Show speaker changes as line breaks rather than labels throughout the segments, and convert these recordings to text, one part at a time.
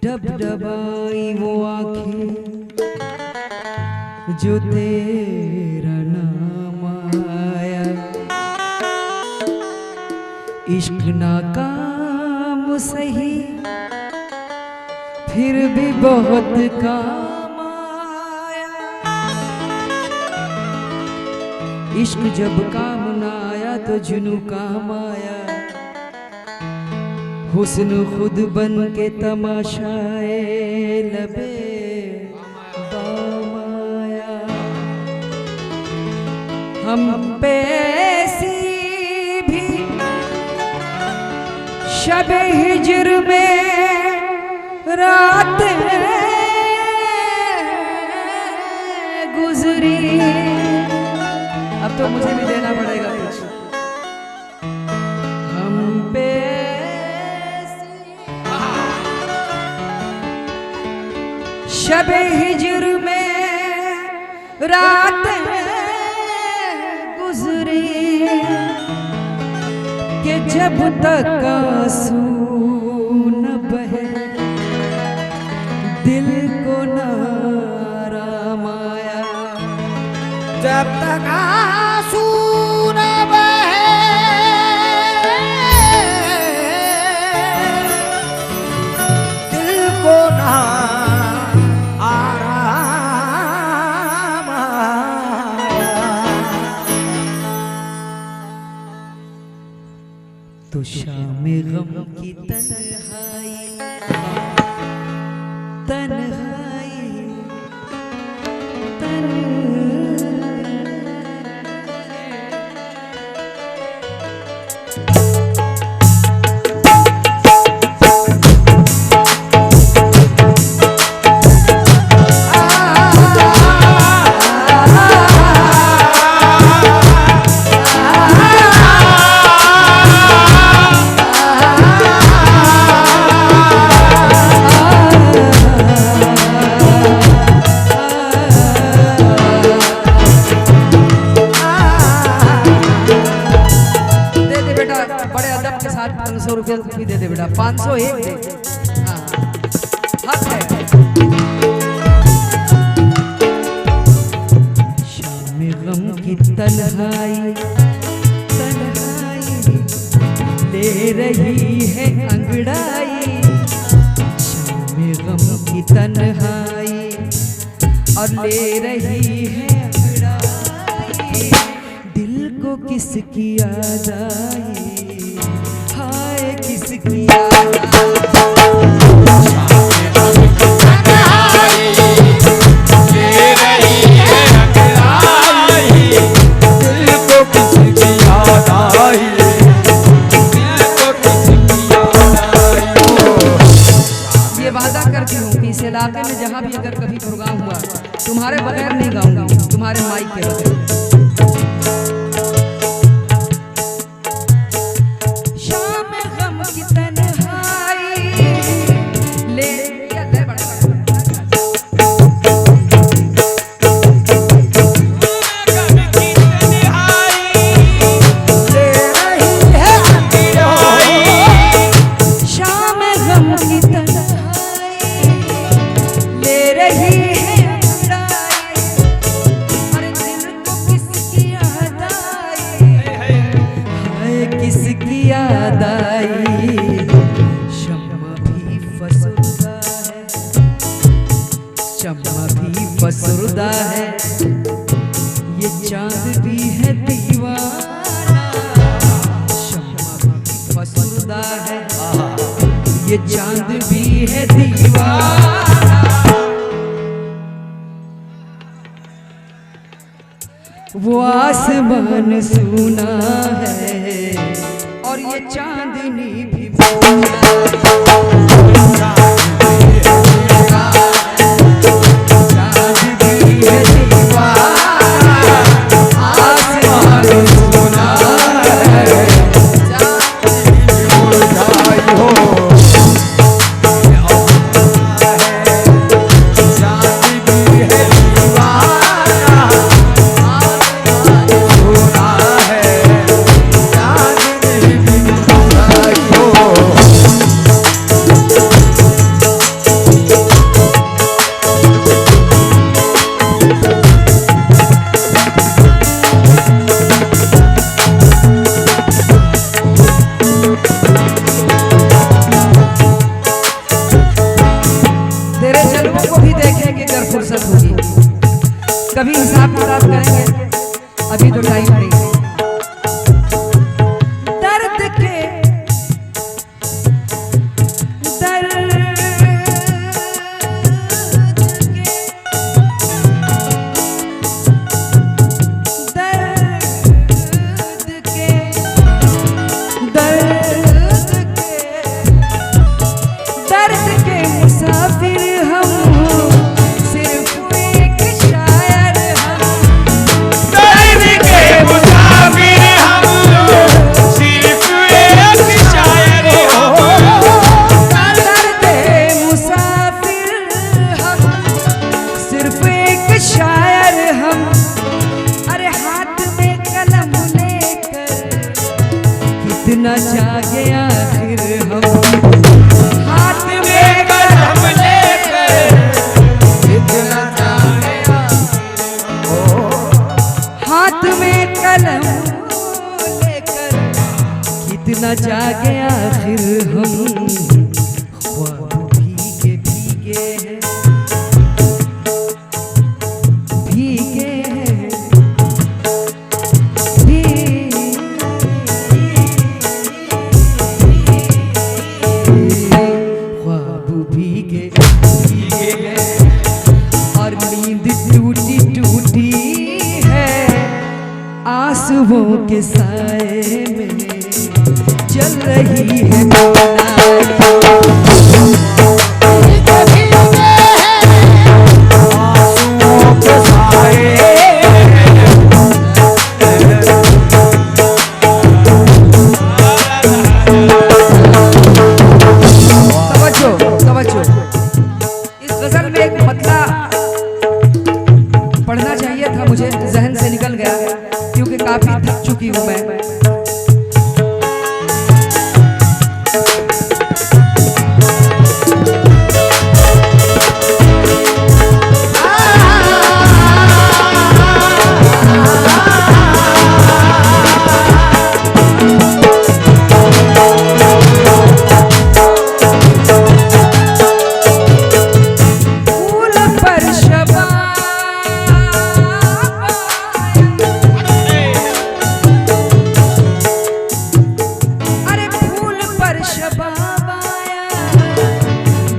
डबडबाई वो आंखें जो तेरा नाम आया, इश्क नाकाम सही फिर भी बहुत काम आया। इश्क जब काम ना आया तो जुनू काम आया। हुस्न खुद बन के तमाशाए लबे बाम आया। हम पे ऐसी भी शब हिज्र में रात गुजरी। अब तो मुझे भी देना पड़ेगा कुछ। हम पे शब हिज्र में रात गुजरी कि जब तक आंसू न बहे दिल को न आराम आया।
जब तक आंसू न बहे दिल को न
तो शाम गम की तन्हाई तन्हाई ₹500 दे दे बेटा। 501 दे। हाँ हक है। शाम गम की तन्हाई तन्हाई ले रही है अंगड़ाई। शाम गम की तन्हाई और ले रही है अंगड़ाई। दिल को किसकी याद आई, किसकी याद
ले रही है अंगड़ाई। दिल को किसकी याद आई, दिल को किसकी याद आई।
ये वादा करती हूँ कि इस इलाके में जहाँ भी अगर कभी प्रोग्राम हुआ तुम्हारे बगैर नहीं गाऊंगी, तुम्हारे माइक के बगैर। फसुर्दा है ये चांद भी है दीवाना। शम्मा भी फसुर्दा है ये चांद भी है दीवाना। वो आसमान सुना है और ये चांदनी भी कितना जागे आखिर हम हाथ में
कलम लेकर कितना जागे
हाथ में कलम लेकर कितना जागे आखिर हम ख्वाब भीगे भीगे हैं भीगे हैं ख्वाब भीगे भीगे हैं और नींद टूटी टूटी है आंसुओं के साए में चल रही है पढ़ना चाहिए था मुझे, जहन से निकल गया क्योंकि काफी थक चुकी हूँ मैं।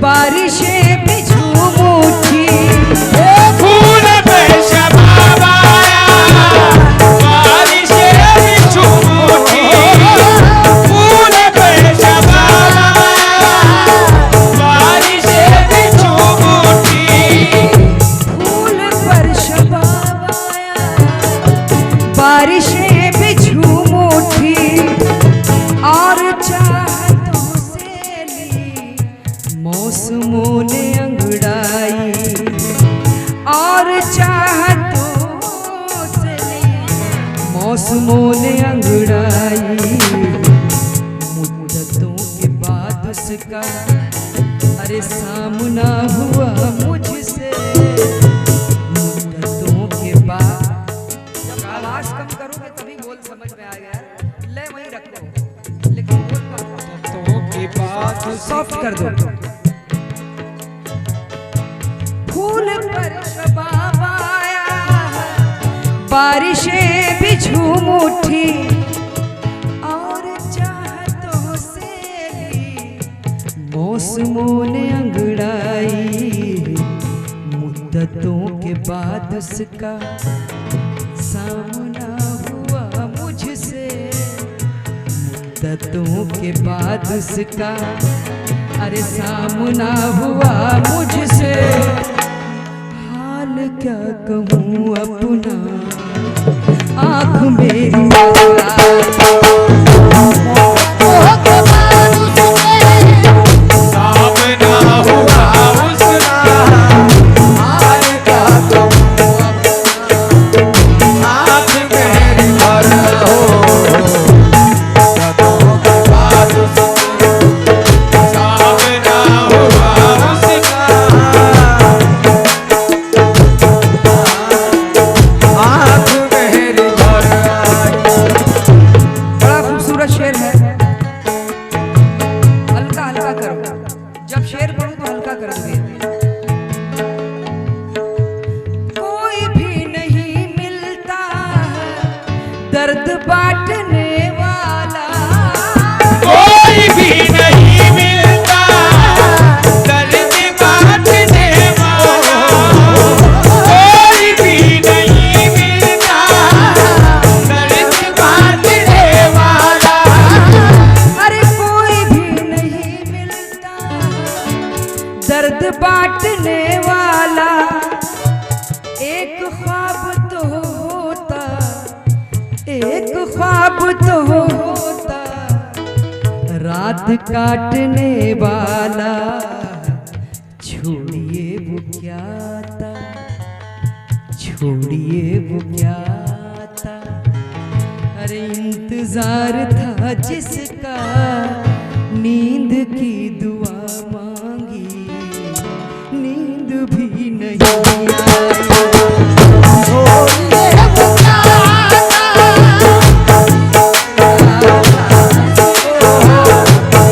बारिशें भी झूम उठी
फूल पर शबाब आया बारिशें भी झूम उठी फूल पर शबाब आया बारिशें भी झूम उठी
फूल पर शबाब आया बारिशें भी झूम उठी और चाहतों से ली मौसमों ने अंगड़ाई और चाहतों से मौसमों ने अंगड़ाई मुद्दतों के बाद उसका अरे सामना हुआ मुझसे मुद्दतों के बाद। जब आवाज कम करोगे तभी बोल समझ में आएगा, ले वहीं रखो लेकिन बोल
मुद्दतों के बाद
सॉफ्ट कर दो। फूल पर शबाब आया बारिशें भी झूम उठी और चाहतों से भी मौसमों ने अंगड़ाई मुद्दतों के बाद उसका सामना हुआ मुझसे मुद्दतों के बाद उसका अरे सामना हुआ मुझसे। हाल क्या कहूँ अपना आँख मेरी
सामना हुआ उसका हाल क्या कहूँ आँख मेरी भर हो मुद्दतों के बाद सामना हुआ उसका आँख मेरी भर आई।
बड़ा खूबसूरत शेर है, हल्का हल्का करो, जब शेर पढ़ो तो हल्का करोगे। कोई भी नहीं मिलता दर्द बांटने वाला
कोई भी नहीं मिलता दर्द बांटने वाला कोई भी नहीं मिलता दर्द बांटने वाला
अरे कोई भी नहीं मिलता दर्द बांटने वाला। एक ख्वाब तो होता एक ख्वाब तो होता रात काटने वाला। छोड़िए वो क्या था छोड़िए वो क्या था अरे इंतजार था जिसका, नींद की दुआ मांगी, नींद भी नहीं आई।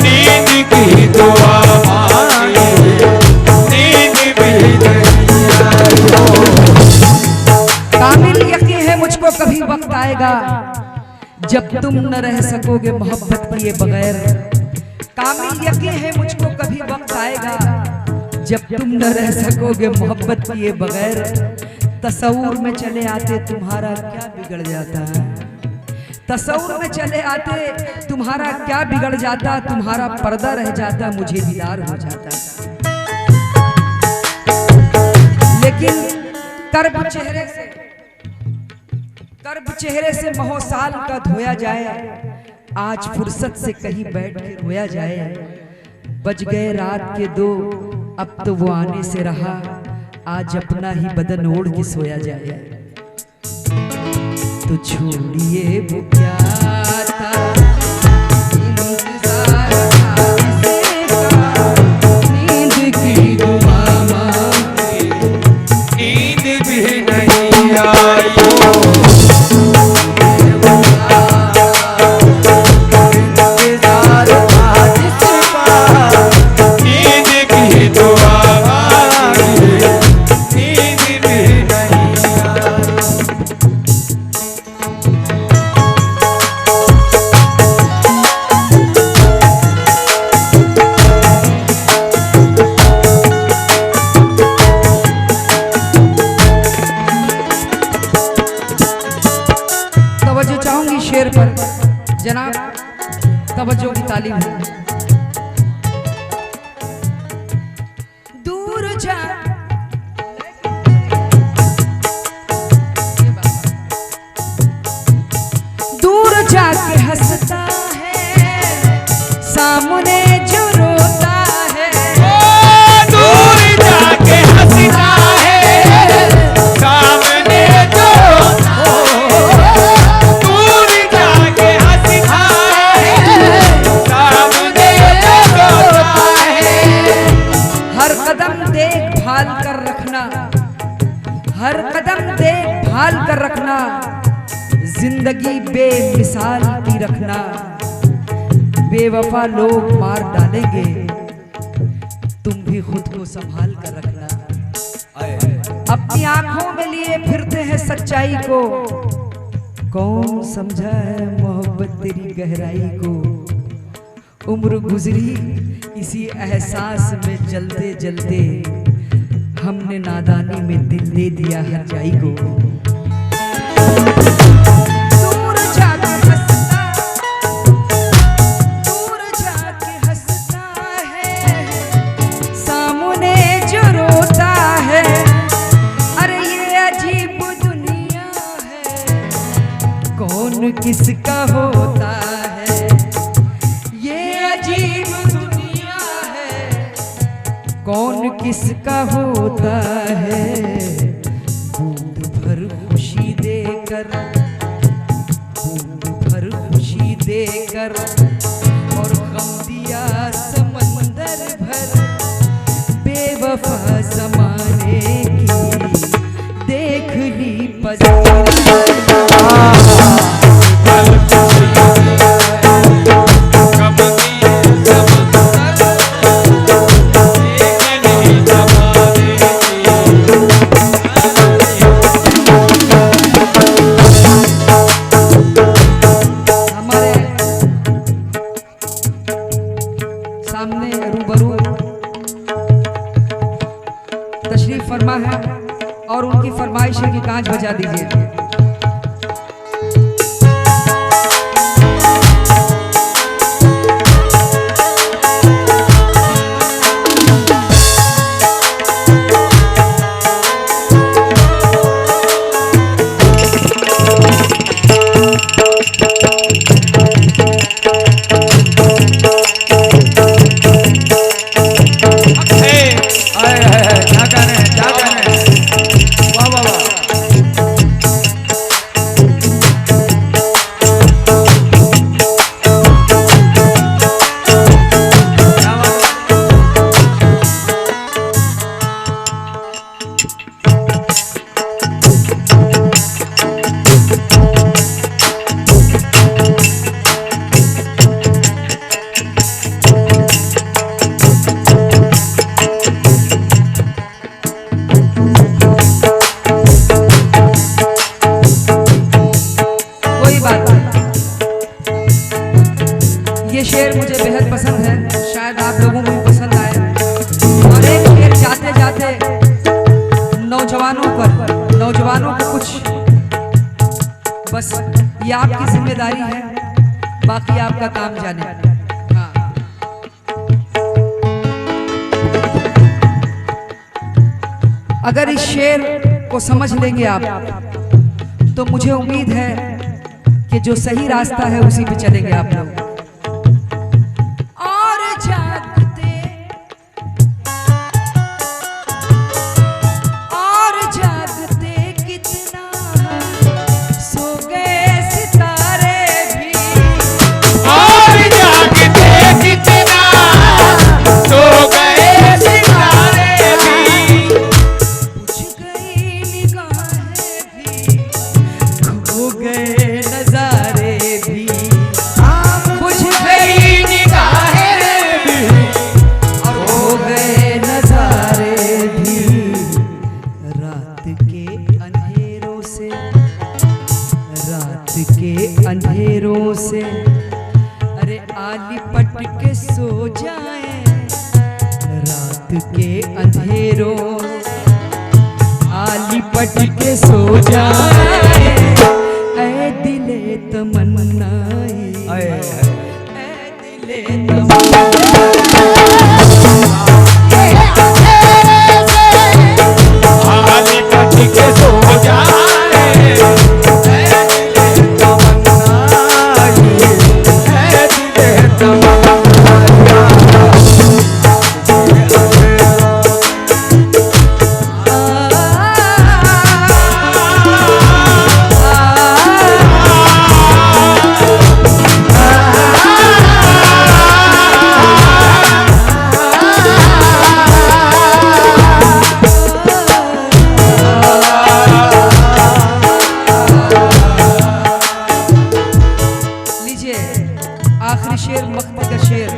नींद की दुआ मांगी, नींद भी नहीं आई।
कामिल यकीन है मुझको कभी वक्त आएगा जब तुम न रह सकोगे मोहब्बत किए बगैर। कामिल यकीन है मुझको कभी वक्त आएगा जब तुम न रह सकोगे मोहब्बत किए बगैर। तसव्वुर में चले आते तुम्हारा क्या बिगड़ जाता है, तसव्वुर में चले आते तुम्हारा क्या बिगड़ जाता, तुम्हारा पर्दा रह जाता मुझे दीदार हो जाता। लेकिन कर्ब चेहरे से महोसाल का धोया जाए, आज फुर्सत से कहीं बैठ के रोया जाए। बज गए रात के 2 अब तो वो आने से रहा, आज अपना ही बदन ओढ़ के सोया जाए। तो छोड़िए वो क्या था, इंतजार था किसका, नींद की दुआ मांगी,
नींद भी नहीं आई।
तवज्जो चाहूंगी शेर पर, जनाब तवज्जो की तालीम है। दूर जा दूर जाके हंसता है, सामने जो रोता है।
दूर जाके हंसता है, सामने जो दूर जाके हंसता है, सामने जो रोता है।
हर कदम देखभाल कर रखना, हर कदम देखभाल कर रखना, जिंदगी बेमिसाल की रखना। बेवफा लोग मार डालेंगे, तुम भी खुद को संभाल कर रखना। अपनी आंखों में लिए फिरते हैं सच्चाई को, कौन समझा है मोहब्बत तेरी गहराई को। उम्र गुजरी इसी एहसास में जलते जलते, हमने नादानी में दिल दे दिया हर जाई को। दूर जाके हंसता, दूर जाके हंसता है, सामने जो रोता है। अरे ये अजीब दुनिया है, कौन किसका होता है। ये अजीब दुनिया है, कौन किसका होता है। बूंद भर खुशी देकर, बूंद भर खुशी देकर, और गम दिया समंदर भर। बेवफा ज़माने की देख ली पसीना। सामने रूबरू तशरीफ फरमा है और उनकी फरमाइश है कि कांच बजा दीजिए। ये शेर मुझे बेहद पसंद है, शायद आप लोगों को भी पसंद आए। और एक शेर जाते जाते नौजवानों को कुछ बस ये आपकी जिम्मेदारी है, बाकी आपका काम जाने। हाँ। अगर इस शेर को समझ लेंगे आप तो मुझे उम्मीद है कि जो सही रास्ता है उसी पे चलेंगे आप लोग। अंधेरों से अरे आली पट के सो जाए, रात के अंधेरों आली पट के सो जाए। ऐ दिले तमन्नाई, ऐ दिले
आली पट के सो जाए।
आखिरी शेर मख्ती का शेर।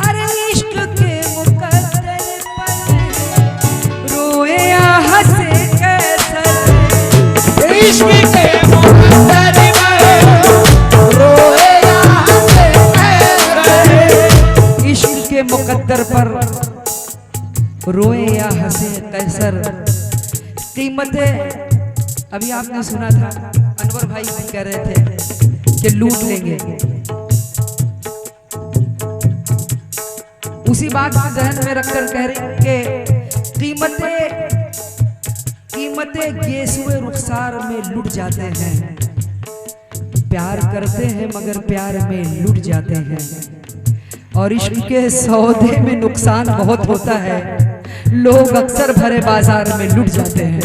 अरे इश्क के मुकद्दर पर रोए या हंसे कैसर,
इश्क के मुकद्दर पर रोए या हंसे कैसर,
इश्क के मुकद्दर पर रोए या हंसे कैसर। कीमतें अभी आपने सुना था, अनवर भाई कह रहे थे कि लूट लेंगे। उसी बात को ज़हन में रखकर कह रहे कि कीमतें गेसुए रुखसार में लुट जाते हैं। प्यार करते हैं मगर प्यार में लुट जाते हैं। और इश्क के सौदे में नुकसान बहुत होता है, लोग अक्सर भरे बाजार में लुट जाते हैं।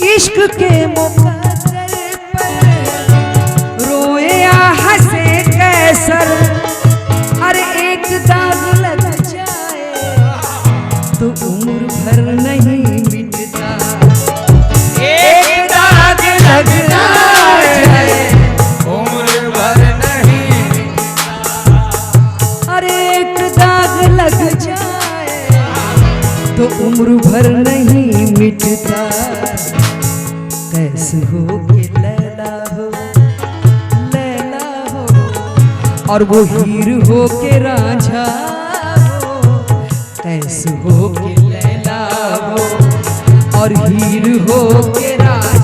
इश्क के मुकद्दर पर रोए या हंसे कैसर, अरे एक दाग लग जाए तो उम्र भर नहीं मिटता।
एक दाग लग जाए उम्र भर नहीं मिटता।
अरे एक दाग लग जाए तो उम्र भर नहीं मिटता। कैसे हो के लैला हो और वो हीर हो के रांझा हो। कैसे हो के लैला हो और हीर हो के रांझा